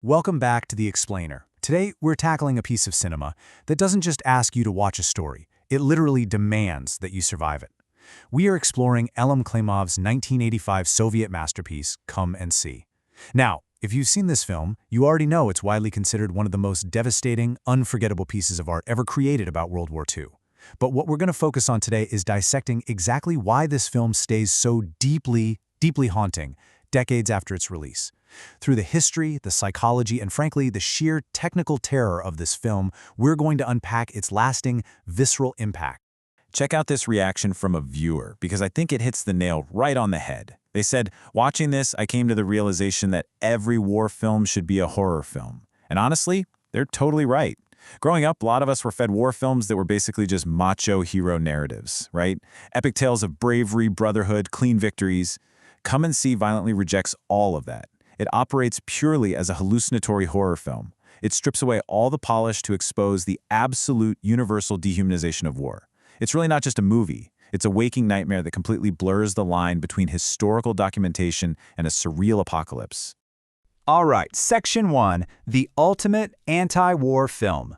Welcome back to The Explainer. Today, we're tackling a piece of cinema that doesn't just ask you to watch a story, it literally demands that you survive it. We are exploring Elem Klimov's 1985 Soviet masterpiece, Come and See. Now, if you've seen this film, you already know it's widely considered one of the most devastating, unforgettable pieces of art ever created about World War II. But what we're going to focus on today is dissecting exactly why this film stays so deeply haunting decades after its release. Through the history, the psychology, and frankly, the sheer technical terror of this film, we're going to unpack its lasting, visceral impact. Check out this reaction from a viewer, because I think it hits the nail right on the head. They said, "Watching this, I came to the realization that every war film should be a horror film." And honestly, they're totally right. Growing up, a lot of us were fed war films that were basically just macho hero narratives, right? Epic tales of bravery, brotherhood, clean victories. Come and See violently rejects all of that. It operates purely as a hallucinatory horror film. It strips away all the polish to expose the absolute universal dehumanization of war. It's really not just a movie. It's a waking nightmare that completely blurs the line between historical documentation and a surreal apocalypse. All right, Section 1, the ultimate anti-war film.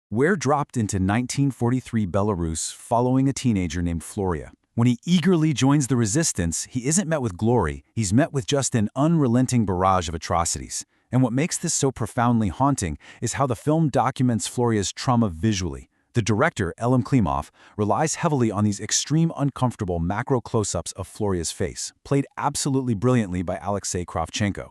We're dropped into 1943 Belarus following a teenager named Flyora. When he eagerly joins the resistance, he isn't met with glory, he's met with just an unrelenting barrage of atrocities. And what makes this so profoundly haunting is how the film documents Floria's trauma visually. The director, Elem Klimov, relies heavily on these extreme uncomfortable macro close-ups of Floria's face, played absolutely brilliantly by Alexei Kravchenko.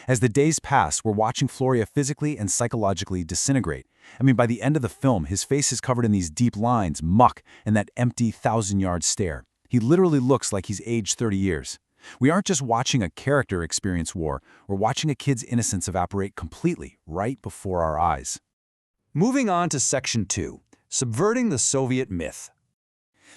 As the days pass, we're watching Flyora physically and psychologically disintegrate. By the end of the film, his face is covered in these deep lines, muck, and that empty thousand-yard stare. He literally looks like he's aged 30 years. We aren't just watching a character experience war, we're watching a kid's innocence evaporate completely, right before our eyes. Moving on to Section 2, subverting the Soviet myth.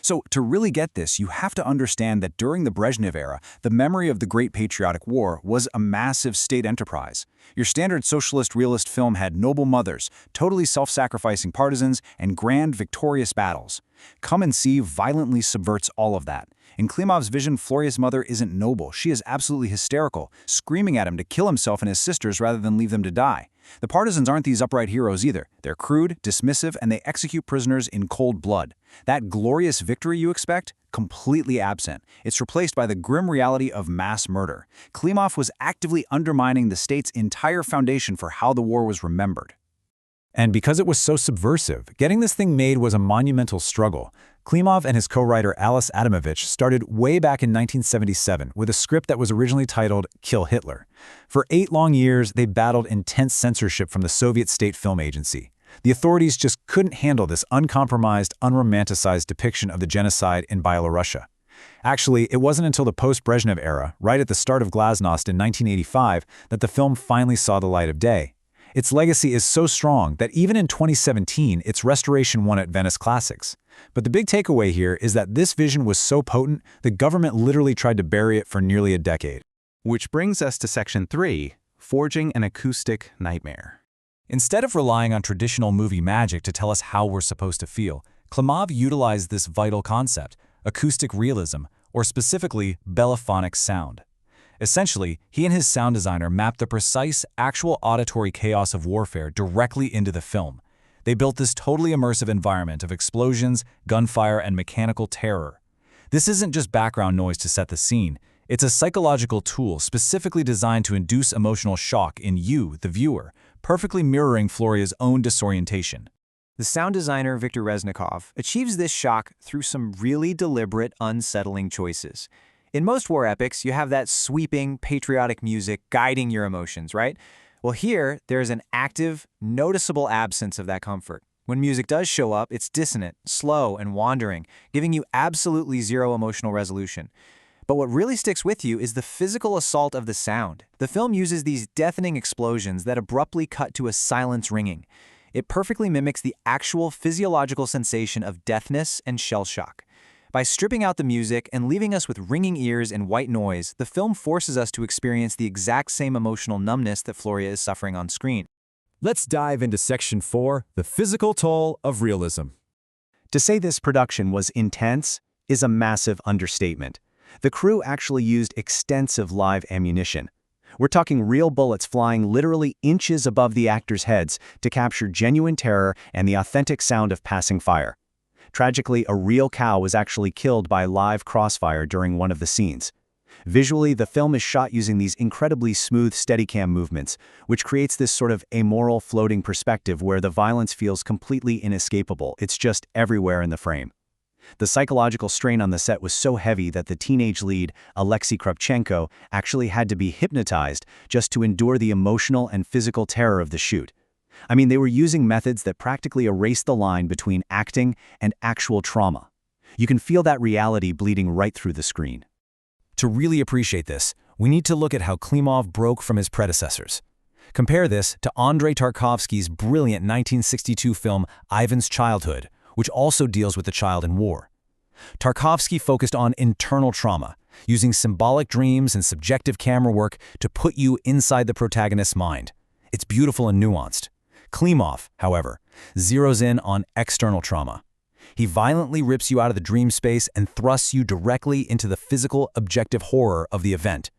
So, to really get this, you have to understand that during the Brezhnev era, the memory of the Great Patriotic War was a massive state enterprise. Your standard socialist realist film had noble mothers, totally self-sacrificing partisans, and grand victorious battles. Come and See violently subverts all of that. In Klimov's vision, Floria's mother isn't noble. She is absolutely hysterical, screaming at him to kill himself and his sisters rather than leave them to die. The partisans aren't these upright heroes either. They're crude, dismissive, and they execute prisoners in cold blood. That glorious victory you expect? Completely absent. It's replaced by the grim reality of mass murder. Klimov was actively undermining the state's entire foundation for how the war was remembered. And because it was so subversive, getting this thing made was a monumental struggle. Klimov and his co-writer Alice Adamovich started way back in 1977 with a script that was originally titled Kill Hitler. For 8 long years, they battled intense censorship from the Soviet State Film Agency. The authorities just couldn't handle this uncompromised, unromanticized depiction of the genocide in Belarusia. Actually, it wasn't until the post-Brezhnev era, right at the start of Glasnost in 1985, that the film finally saw the light of day. Its legacy is so strong that even in 2017, its restoration won at Venice Classics. But the big takeaway here is that this vision was so potent, the government literally tried to bury it for nearly a decade. Which brings us to Section 3, forging an acoustic nightmare. Instead of relying on traditional movie magic to tell us how we're supposed to feel, Klimov utilized this vital concept, acoustic realism, or specifically bellophonic sound. Essentially, he and his sound designer mapped the precise, actual auditory chaos of warfare directly into the film. They built this totally immersive environment of explosions, gunfire, and mechanical terror. This isn't just background noise to set the scene. It's a psychological tool specifically designed to induce emotional shock in you, the viewer, perfectly mirroring Floria's own disorientation. The sound designer, Viktor Reznikov, achieves this shock through some really deliberate, unsettling choices. In most war epics, you have that sweeping, patriotic music guiding your emotions, right? Well, here, there's an active, noticeable absence of that comfort. When music does show up, it's dissonant, slow, and wandering, giving you absolutely zero emotional resolution. But what really sticks with you is the physical assault of the sound. The film uses these deafening explosions that abruptly cut to a silence ringing. It perfectly mimics the actual physiological sensation of deafness and shell shock. By stripping out the music and leaving us with ringing ears and white noise, the film forces us to experience the exact same emotional numbness that Flyora is suffering on screen. Let's dive into Section 4, the physical toll of realism. To say this production was intense is a massive understatement. The crew actually used extensive live ammunition. We're talking real bullets flying literally inches above the actors' heads to capture genuine terror and the authentic sound of passing fire. Tragically, a real cow was actually killed by live crossfire during one of the scenes. Visually, the film is shot using these incredibly smooth Steadicam movements, which creates this sort of amoral floating perspective where the violence feels completely inescapable. It's just everywhere in the frame. The psychological strain on the set was so heavy that the teenage lead, Alexei Kravchenko, actually had to be hypnotized just to endure the emotional and physical terror of the shoot. I mean, they were using methods that practically erase the line between acting and actual trauma. You can feel that reality bleeding right through the screen. To really appreciate this, we need to look at how Klimov broke from his predecessors. Compare this to Andrei Tarkovsky's brilliant 1962 film Ivan's Childhood, which also deals with the child in war. Tarkovsky focused on internal trauma, using symbolic dreams and subjective camera work to put you inside the protagonist's mind. It's beautiful and nuanced. Klimov, however, zeroes in on external trauma. He violently rips you out of the dream space and thrusts you directly into the physical, objective horror of the event.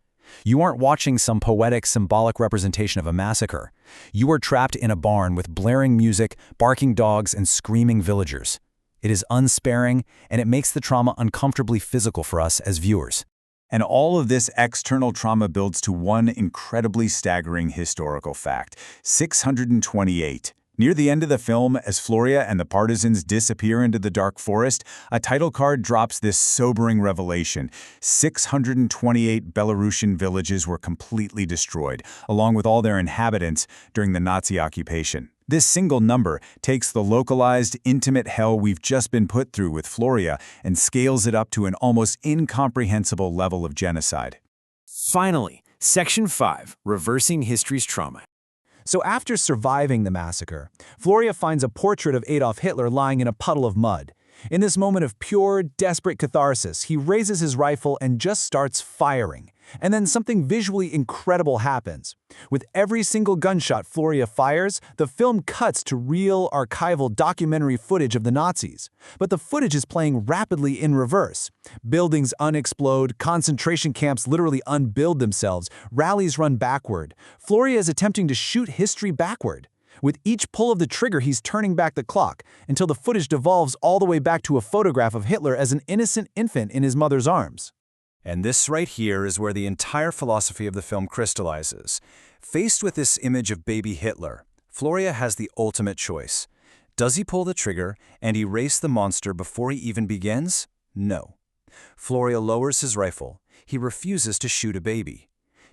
You aren't watching some poetic, symbolic representation of a massacre. You are trapped in a barn with blaring music, barking dogs, and screaming villagers. It is unsparing, and it makes the trauma uncomfortably physical for us as viewers. And all of this external trauma builds to one incredibly staggering historical fact: 628. Near the end of the film, as Flyora and the partisans disappear into the dark forest, a title card drops this sobering revelation. 628 Belarusian villages were completely destroyed, along with all their inhabitants, during the Nazi occupation. This single number takes the localized, intimate hell we've just been put through with Flyora and scales it up to an almost incomprehensible level of genocide. Finally, Section 5, Reversing History's Trauma. So after surviving the massacre, Flyora finds a portrait of Adolf Hitler lying in a puddle of mud. In this moment of pure, desperate catharsis, he raises his rifle and just starts firing. And then something visually incredible happens. With every single gunshot Flyora fires, the film cuts to real, archival documentary footage of the Nazis. But the footage is playing rapidly in reverse. Buildings unexplode, concentration camps literally unbuild themselves, rallies run backward. Flyora is attempting to shoot history backward. With each pull of the trigger, he's turning back the clock, until the footage devolves all the way back to a photograph of Hitler as an innocent infant in his mother's arms. And this right here is where the entire philosophy of the film crystallizes. Faced with this image of baby Hitler, Flyora has the ultimate choice. Does he pull the trigger and erase the monster before he even begins? No. Flyora lowers his rifle. He refuses to shoot a baby.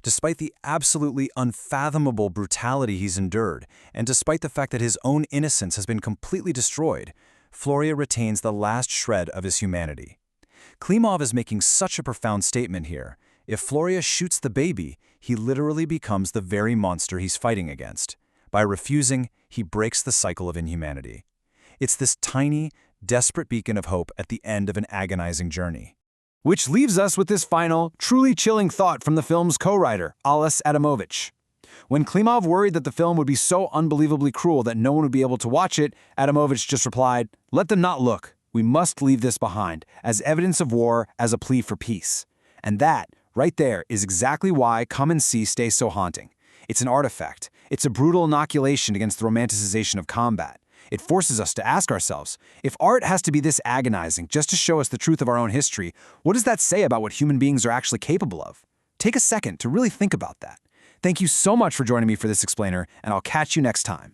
Despite the absolutely unfathomable brutality he's endured, and despite the fact that his own innocence has been completely destroyed, Flyora retains the last shred of his humanity. Klimov is making such a profound statement here. If Flyora shoots the baby, he literally becomes the very monster he's fighting against. By refusing, he breaks the cycle of inhumanity. It's this tiny, desperate beacon of hope at the end of an agonizing journey. Which leaves us with this final, truly chilling thought from the film's co-writer, Ales Adamovich. When Klimov worried that the film would be so unbelievably cruel that no one would be able to watch it, Adamovich just replied, "Let them not look. We must leave this behind, as evidence of war, as a plea for peace." And that, right there, is exactly why Come and See stays so haunting. It's an artifact. It's a brutal inoculation against the romanticization of combat. It forces us to ask ourselves, if art has to be this agonizing just to show us the truth of our own history, what does that say about what human beings are actually capable of? Take a second to really think about that. Thank you so much for joining me for this explainer, and I'll catch you next time.